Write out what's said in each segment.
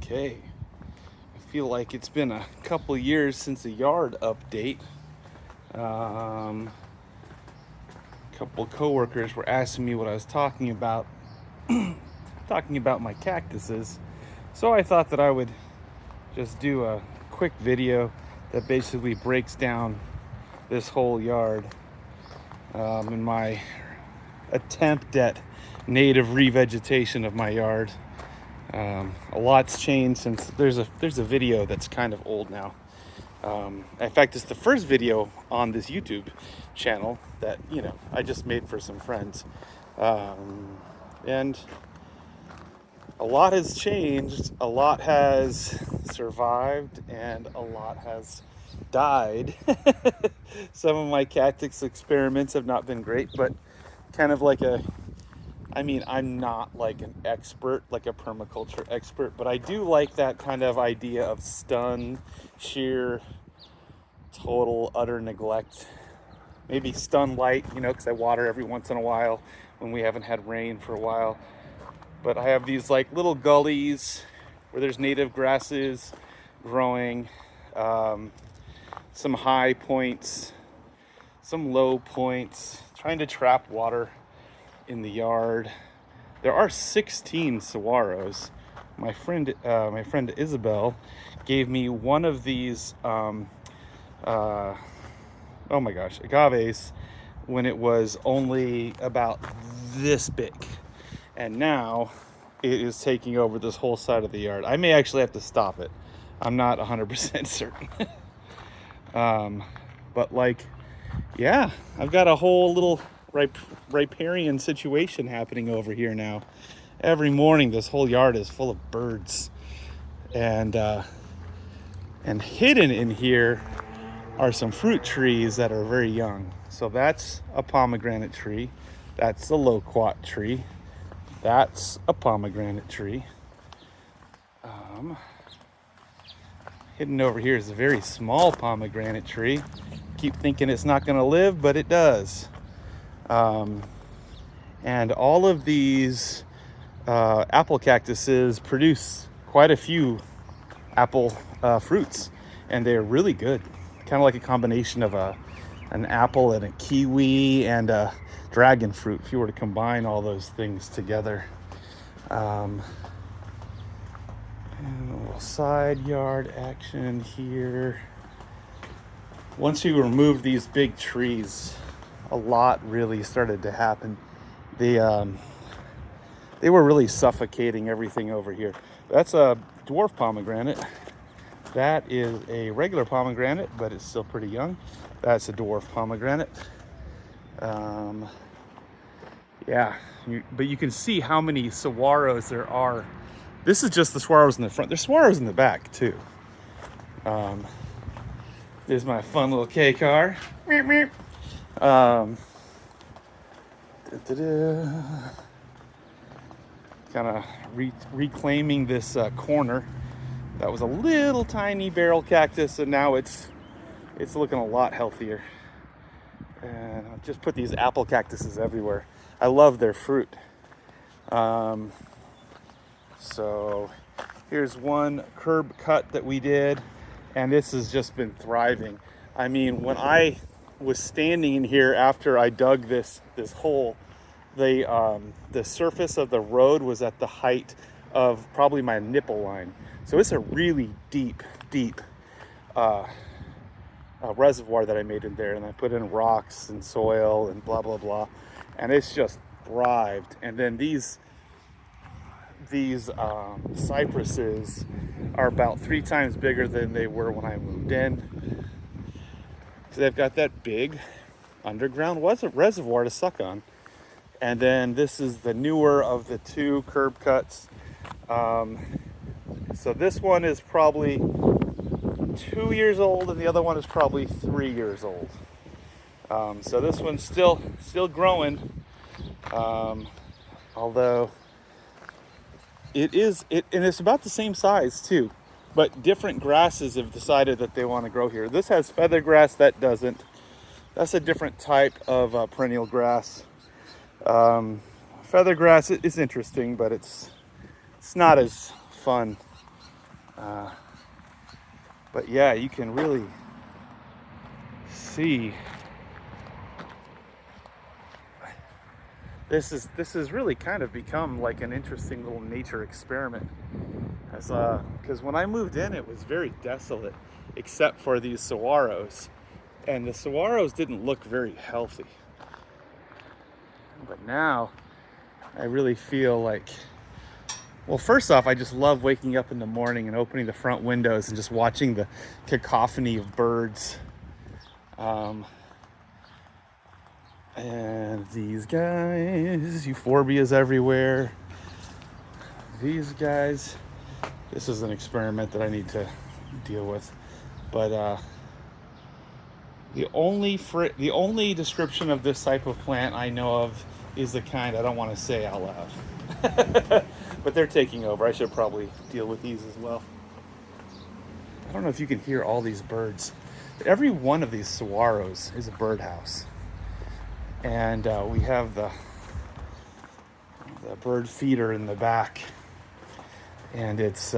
Okay, I feel like it's been a couple years since a yard update. A couple coworkers were asking me what I was talking about, talking about my cactuses. So I thought that I would just do a quick video that basically breaks down this whole yard in my attempt at native revegetation of my yard. A lot's changed since there's a video that's kind of old now. In fact, it's the first video on this YouTube channel that I just made for some friends, and a lot has changed. A lot has survived, and a lot has died. Some of my cactus experiments have not been great, but kind of like I'm not like an expert, like a permaculture expert, but I do like that kind of idea of stun, sheer, total, utter neglect. Maybe stun light, because I water every once in a while when we haven't had rain for a while. But I have these like little gullies where there's native grasses growing, some high points, some low points, trying to trap water in the yard. There are 16 saguaros. My friend Isabel gave me one of these oh my gosh, agaves when it was only about this big, and now it is taking over this whole side of the yard. I may actually have to stop it. I'm not 100% certain. But yeah, I've got a whole little riparian situation happening over here now. Every morning this whole yard is full of birds, and hidden in here are some fruit trees that are very young. So that's a pomegranate tree, that's a loquat tree, that's a pomegranate tree. Hidden over here is a very small pomegranate tree. Keep thinking it's not going to live, but it does. And all of these apple cactuses produce quite a few apple fruits, and they're really good. Kind of like a combination of an apple and a kiwi and a dragon fruit, if you were to combine all those things together. And a little side yard action here. Once you remove these big trees, a lot really started to happen. They were really suffocating everything over here. That's a dwarf pomegranate. That is a regular pomegranate, but it's still pretty young. That's a dwarf pomegranate. Yeah, but you can see how many saguaros there are. This is just the saguaros in the front. There's saguaros in the back too. There's my fun little K car. Kind of reclaiming this corner. That was a little tiny barrel cactus, and now it's looking a lot healthier. And I'll just put these apple cactuses everywhere. I love their fruit. So here's one curb cut that we did, and this has just been thriving. I mean, when I was standing in here after I dug this hole, the surface of the road was at the height of probably my nipple line. So it's a really deep reservoir that I made in there, and I put in rocks and soil and blah blah blah, and it's just thrived. And then these cypresses are about 3 times bigger than they were when I moved in. So they've got that big underground reservoir to suck on. And then this is the newer of the 2 curb cuts. So this one is probably 2 years old, and the other one is probably 3 years old. So this one's still growing, although and it's about the same size too, but different grasses have decided that they want to grow here. This has feather grass, that doesn't. That's a different type of perennial grass. Feather grass is interesting, but it's not as fun Uh, but yeah, you can really see this has really kind of become like an interesting little nature experiment. As because when I moved in, it was very desolate, except for these saguaros, and the saguaros didn't look very healthy. But now, I really feel like, well, first off, I just love waking up in the morning and opening the front windows and just watching the cacophony of birds. And these guys, euphorbias everywhere. These guys, this is an experiment that I need to deal with. But the only description of this type of plant I know of is the kind I don't want to say out loud. But they're taking over. I should probably deal with these as well. I don't know if you can hear all these birds. Every one of these saguaros is a birdhouse. And we have the bird feeder in the back. And it's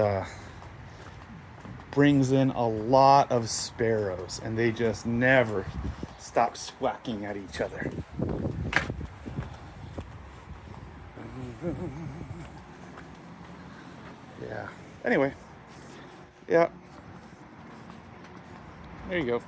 brings in a lot of sparrows, and they just never stop swacking at each other. Yeah. Anyway, yeah. There you go.